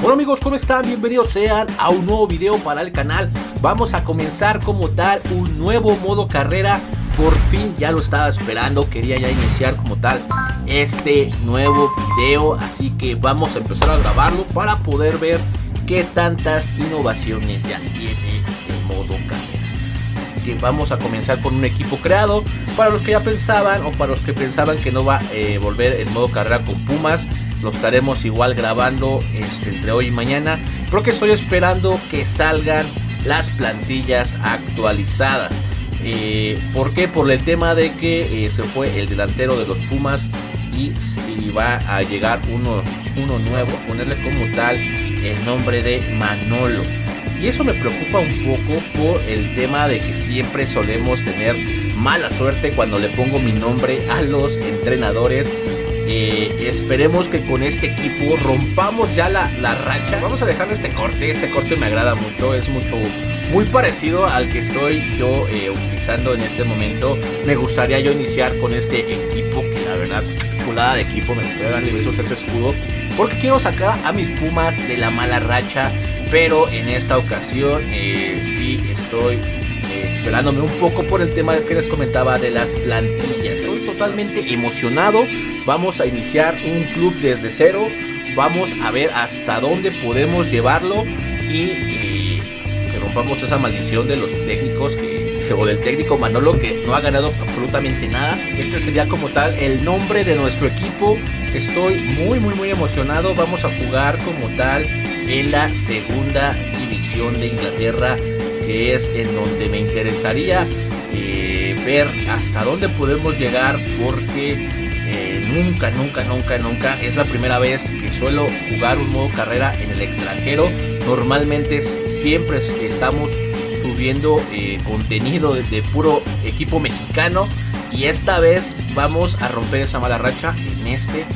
Hola amigos, ¿cómo están? Bienvenidos sean a un nuevo video para el canal. Vamos a comenzar como tal un nuevo modo carrera. Por fin ya lo estaba esperando, quería ya iniciar como tal este nuevo video. Así que vamos a empezar a grabarlo para poder ver qué tantas innovaciones ya tiene el modo carrera. Así que vamos a comenzar con un equipo creado. Para los que ya pensaban o para los que pensaban que no va a volver el modo carrera con Pumas, lo estaremos igual grabando entre hoy y mañana, porque estoy esperando que salgan las plantillas actualizadas. ¿Por qué? Por el tema de que se fue el delantero de los Pumas y va a llegar uno nuevo, ponerle como tal el nombre de Manolo. Y eso me preocupa un poco por el tema de que siempre solemos tener mala suerte cuando le pongo mi nombre a los entrenadores. Esperemos que con este equipo rompamos ya la racha. Vamos a dejarle este corte me agrada mucho, es muy parecido al que estoy yo utilizando en este momento. Me gustaría yo iniciar con este equipo, que la verdad, chulada de equipo, me gustaría darle besos a ese escudo, porque quiero sacar a mis Pumas de la mala racha. Pero en esta ocasión sí estoy esperándome un poco por el tema que les comentaba de las plantillas. Estoy totalmente emocionado. Vamos a iniciar un club desde cero. Vamos a ver hasta dónde podemos llevarlo y que rompamos esa maldición de los técnicos o del técnico Manolo, que no ha ganado absolutamente nada. Este sería como tal el nombre de nuestro equipo. Estoy muy emocionado. Vamos a jugar como tal en la segunda división de Inglaterra, que es en donde me interesaría ver hasta dónde podemos llegar, porque nunca es la primera vez que suelo jugar un modo carrera en el extranjero. Normalmente siempre estamos subiendo contenido de puro equipo mexicano, y esta vez vamos a romper esa mala racha en este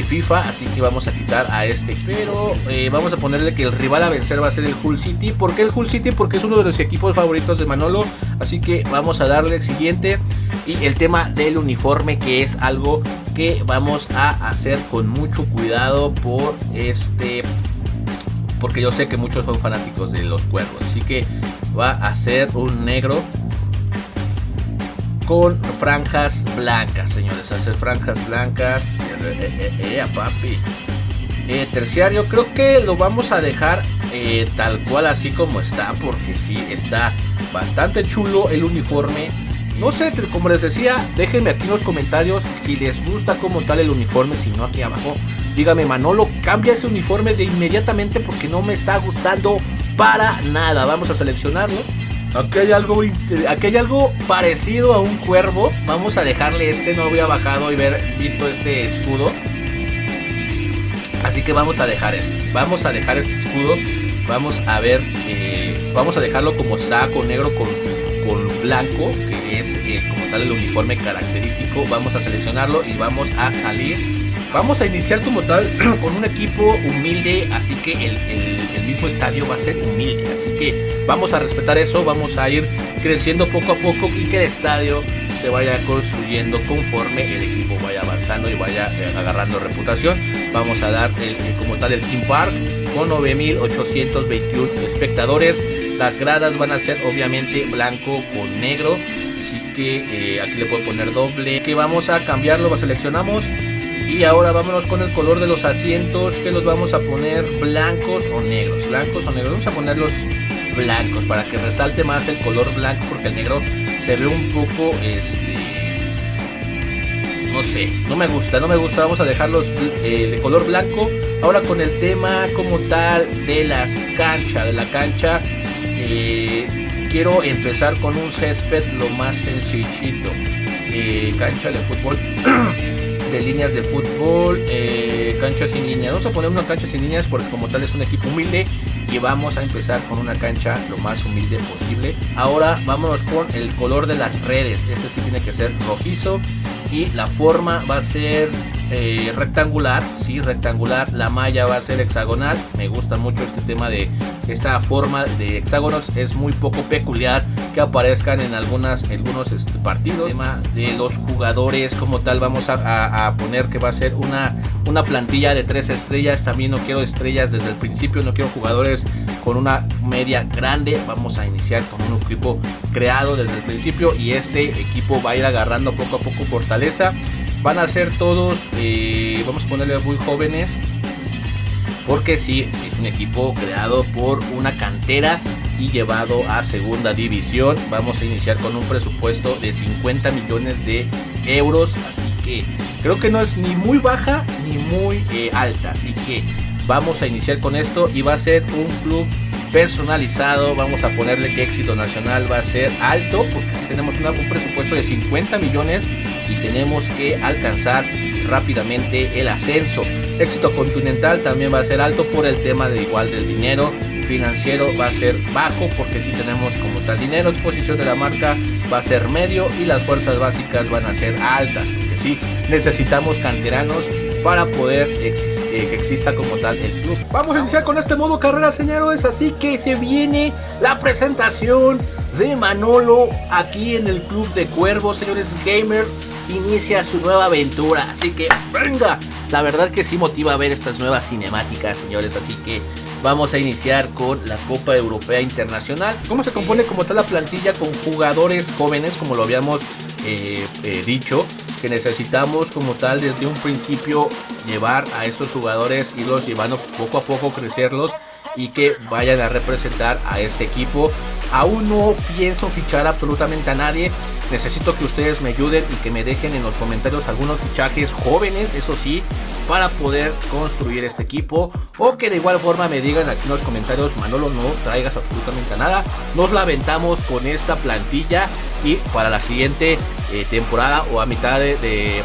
FIFA. Así que vamos a quitar a este, pero vamos a ponerle que el rival a vencer va a ser el Hull City. ¿Por qué el Hull City? Porque es uno de los equipos favoritos de Manolo. Así que vamos a darle el siguiente. Y el tema del uniforme, que es algo que vamos a hacer con mucho cuidado porque yo sé que muchos son fanáticos de los cuervos. Así que va a ser un negro con franjas blancas, señores. Hacer franjas blancas. Papi. Terciario, creo que lo vamos a dejar tal cual así como está, porque sí está bastante chulo el uniforme. No sé, como les decía, déjenme aquí en los comentarios si les gusta como tal el uniforme. Si no, aquí abajo dígame: Manolo, cambia ese uniforme de inmediatamente porque no me está gustando para nada. Vamos a seleccionarlo. Aquí hay algo parecido a un cuervo. Vamos a dejarle no había bajado y visto este escudo. Así que vamos a dejar este escudo. Vamos a ver, vamos a dejarlo como saco negro con blanco, que es como tal el uniforme característico. Vamos a seleccionarlo y vamos a salir. Vamos a iniciar como tal con un equipo humilde, así que el mismo estadio va a ser humilde. Así que vamos a respetar eso, vamos a ir creciendo poco a poco y que el estadio se vaya construyendo conforme el equipo vaya avanzando y vaya agarrando reputación. Vamos a dar como tal el Team Park con 9,821 espectadores. Las gradas van a ser obviamente blanco con negro, así que aquí le puedo poner doble. Que vamos a cambiarlo, lo seleccionamos. Y ahora vámonos con el color de los asientos, que los vamos a poner blancos o negros. Vamos a ponerlos blancos para que resalte más el color blanco, porque el negro se ve un poco no sé, no me gusta. Vamos a dejarlos de color blanco. Ahora con el tema como tal de la cancha, quiero empezar con un césped lo más sencillito. Cancha de fútbol. De líneas de fútbol, cancha sin líneas. Vamos a poner una cancha sin líneas porque como tal es un equipo humilde, y vamos a empezar con una cancha lo más humilde posible. Ahora vámonos con el color de las redes. Este sí tiene que ser rojizo, y la forma va a ser rectangular, sí, rectangular. La malla va a ser hexagonal. Me gusta mucho este tema de esta forma de hexágonos. Es muy poco peculiar que aparezcan en algunos partidos. El tema de los jugadores como tal, vamos a poner que va a ser una plantilla de 3 estrellas. También no quiero estrellas desde el principio, no quiero jugadores con una media grande. Vamos a iniciar con un equipo creado desde el principio y este equipo va a ir agarrando poco a poco fortaleza. Van a ser todos, vamos a ponerle muy jóvenes, porque sí, es un equipo creado por una cantera y llevado a segunda división. Vamos a iniciar con un presupuesto de 50 millones de euros, así que creo que no es ni muy baja ni muy alta, así que vamos a iniciar con esto y va a ser un club personalizado. Vamos a ponerle que éxito nacional va a ser alto, porque si tenemos un presupuesto de 50 millones y tenemos que alcanzar rápidamente el ascenso. Éxito continental también va a ser alto por el tema de igual del dinero. Financiero va a ser bajo, porque si tenemos como tal dinero. Exposición de la marca va a ser medio y las fuerzas básicas van a ser altas, porque sí necesitamos canteranos para poder que exista como tal el club. Vamos a iniciar con este modo carrera, señores, así que se viene la presentación de Manolo aquí en el Club de Cuervos, señores. Gamer inicia su nueva aventura, así que venga. La verdad que sí motiva a ver estas nuevas cinemáticas, señores, así que vamos a iniciar con la Copa Europea Internacional. ¿Cómo se compone como tal la plantilla? Con jugadores jóvenes, como lo habíamos dicho, que necesitamos como tal desde un principio llevar a estos jugadores, irlos llevando poco a poco, crecerlos y que vayan a representar a este equipo. Aún no pienso fichar absolutamente a nadie. Necesito que ustedes me ayuden y que me dejen en los comentarios algunos fichajes jóvenes, eso sí, para poder construir este equipo. O que de igual forma me digan aquí en los comentarios: Manolo, no traigas absolutamente nada, nos la aventamos con esta plantilla y para la siguiente temporada o a mitad en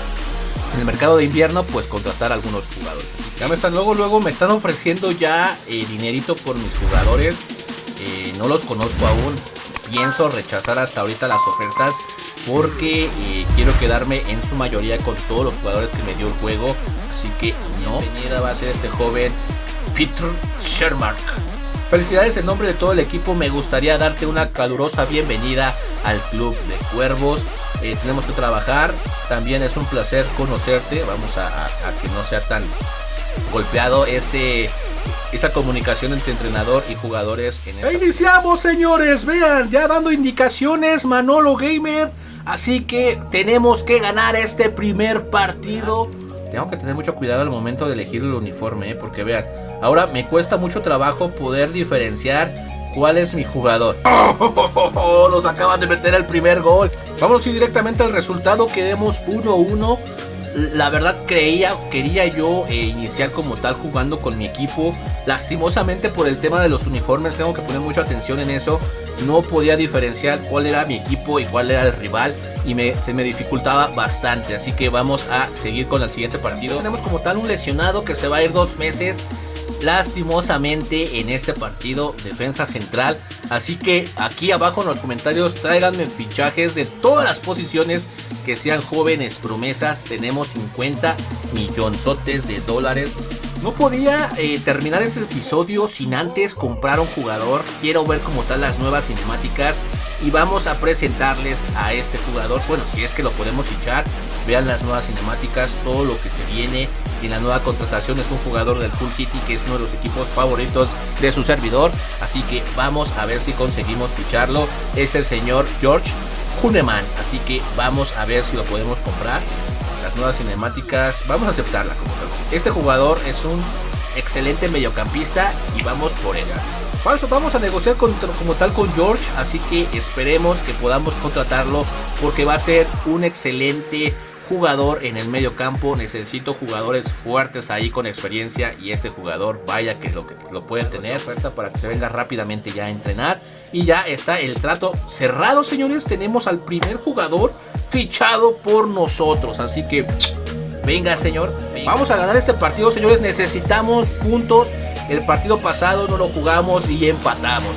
el mercado de invierno, pues contratar a algunos jugadores. Ya me están luego me están ofreciendo ya dinerito por mis jugadores. No los conozco aún. Pienso rechazar hasta ahorita las ofertas porque quiero quedarme en su mayoría con todos los jugadores que me dio el juego. Así que no. Bienvenida va a ser este joven Peter Shermark. Felicidades en nombre de todo el equipo. Me gustaría darte una calurosa bienvenida al Club de Cuervos. Tenemos que trabajar. También es un placer conocerte. Vamos a que no sea tan golpeado esa comunicación entre entrenador y jugadores. Iniciamos, señores. Vean, ya dando indicaciones Manolo Gamer. Así que tenemos que ganar este primer partido. Tengo que tener mucho cuidado al momento de elegir el uniforme, porque vean, ahora me cuesta mucho trabajo poder diferenciar cuál es mi jugador. Nos acaban de meter el primer gol. Vamos a ir directamente al resultado. Quedemos 1-1. La verdad quería yo iniciar como tal jugando con mi equipo. Lastimosamente por el tema de los uniformes tengo que poner mucha atención en eso. No podía diferenciar cuál era mi equipo y cuál era el rival y se me dificultaba bastante. Así que vamos a seguir con el siguiente partido. Tenemos como tal un lesionado que se va a ir 2 meses. Lastimosamente en este partido, defensa central. Así que aquí abajo en los comentarios tráiganme fichajes de todas las posiciones que sean jóvenes promesas. Tenemos 50 millonzotes de dólares. No podía terminar este episodio sin antes comprar un jugador. Quiero ver como tal las nuevas cinemáticas y vamos a presentarles a este jugador. Bueno, si es que lo podemos fichar. Vean las nuevas cinemáticas, todo lo que se viene. Y la nueva contratación es un jugador del Hull City, que es uno de los equipos favoritos de su servidor. Así que vamos a ver si conseguimos ficharlo. Es el señor George Huneman. Así que vamos a ver si lo podemos comprar. Las nuevas cinemáticas, vamos a aceptarla como tal. Este jugador es un excelente mediocampista y vamos por él. Vamos a negociar como tal con George, así que esperemos que podamos contratarlo porque va a ser un excelente jugador en el medio campo. Necesito jugadores fuertes ahí con experiencia y este jugador, vaya que lo pueden tener. Oferta para que se venga rápidamente ya a entrenar y ya está el trato cerrado, señores. Tenemos al primer jugador fichado por nosotros, así que venga, señor, venga. Vamos a ganar este partido, señores. Necesitamos puntos. El partido pasado no lo jugamos y empatamos.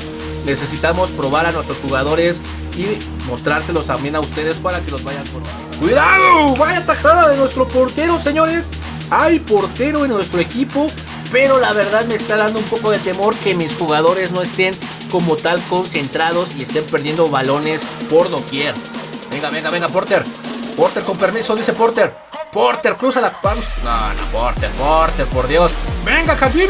Necesitamos probar a nuestros jugadores y mostrárselos también a ustedes para que los vayan por ¡Cuidado! Vaya tajada de nuestro portero, señores. Hay portero en nuestro equipo, pero la verdad me está dando un poco de temor que mis jugadores no estén como tal concentrados y estén perdiendo balones por doquier. Venga, venga, venga, Porter. Porter con permiso, dice Porter. Porter, cruza la... Vamos. No, no, Porter, por Dios. Venga, Kadivic.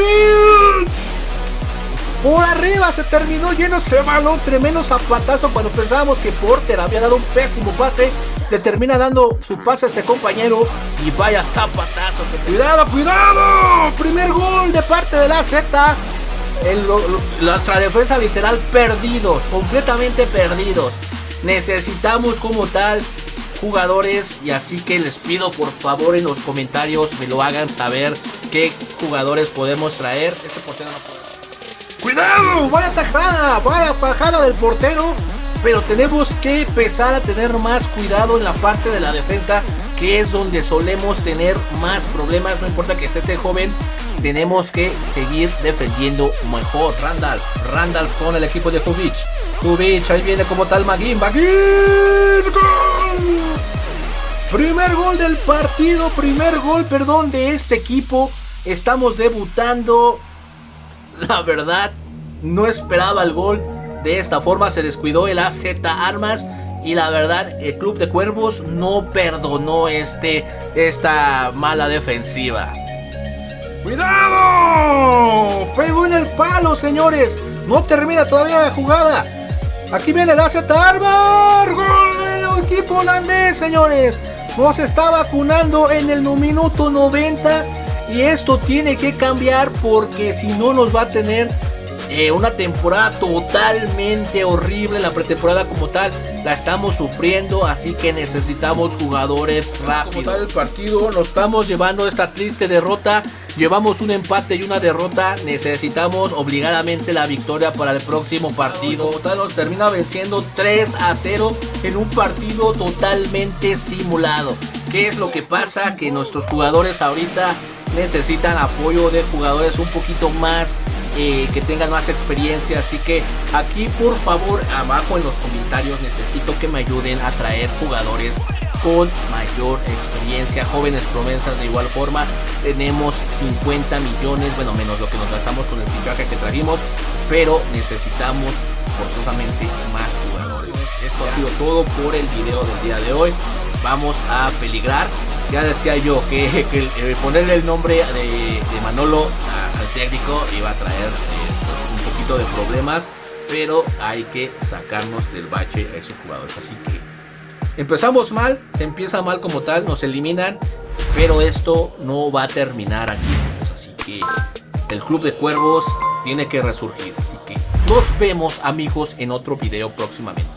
Por arriba se terminó yendo ese balón. Tremendo zapatazo cuando pensábamos que Porter había dado un pésimo pase. Le termina dando su pase a este compañero. Y vaya zapatazo. ¡Cuidado, cuidado! Primer gol de parte de la Z. La otra defensa literal perdidos. Completamente perdidos. Necesitamos como tal jugadores, y así que les pido por favor en los comentarios me lo hagan saber qué jugadores podemos traer. Este portero no puede. ¡Cuidado! Vaya tajada del portero. Pero tenemos que empezar a tener más cuidado en la parte de la defensa, que es donde solemos tener más problemas. No importa que esté joven, tenemos que seguir defendiendo mejor. Randolph con el equipo de Kubic, ahí viene como tal Maguín, ¡gol! Primer gol del partido, de este equipo. Estamos debutando. La verdad, no esperaba el gol. De esta forma se descuidó el AZ Armas. Y la verdad, el Club de Cuervos no perdonó esta mala defensiva. ¡Cuidado! Pegó en el palo, señores. No termina todavía la jugada. Aquí viene el AZ Armas. ¡Gol del equipo holandés, señores! Nos está vacunando en el minuto 90. Y esto tiene que cambiar, porque si no nos va a tener una temporada totalmente horrible. La pretemporada como tal la estamos sufriendo, así que necesitamos jugadores rápidos. Como tal el partido nos estamos llevando esta triste derrota. Llevamos un empate y una derrota. Necesitamos obligadamente la victoria para el próximo partido. Como tal nos termina venciendo 3-0 en un partido totalmente simulado. ¿Qué es lo que pasa? Que nuestros jugadores ahorita necesitan apoyo de jugadores un poquito más que tengan más experiencia, así que aquí por favor abajo en los comentarios necesito que me ayuden a traer jugadores con mayor experiencia, jóvenes promesas. De igual forma tenemos 50 millones, bueno, menos lo que nos gastamos con el fichaje que trajimos, pero necesitamos forzosamente más jugadores. Esto ha sido todo por el video del día de hoy. Vamos a peligrar. Ya decía yo que ponerle el nombre de Manolo al técnico iba a traer un poquito de problemas, pero hay que sacarnos del bache a esos jugadores. Así que empezamos mal, se empieza mal como tal, nos eliminan, pero esto no va a terminar aquí. Así que el Club de Cuervos tiene que resurgir. Así que nos vemos, amigos, en otro video próximamente.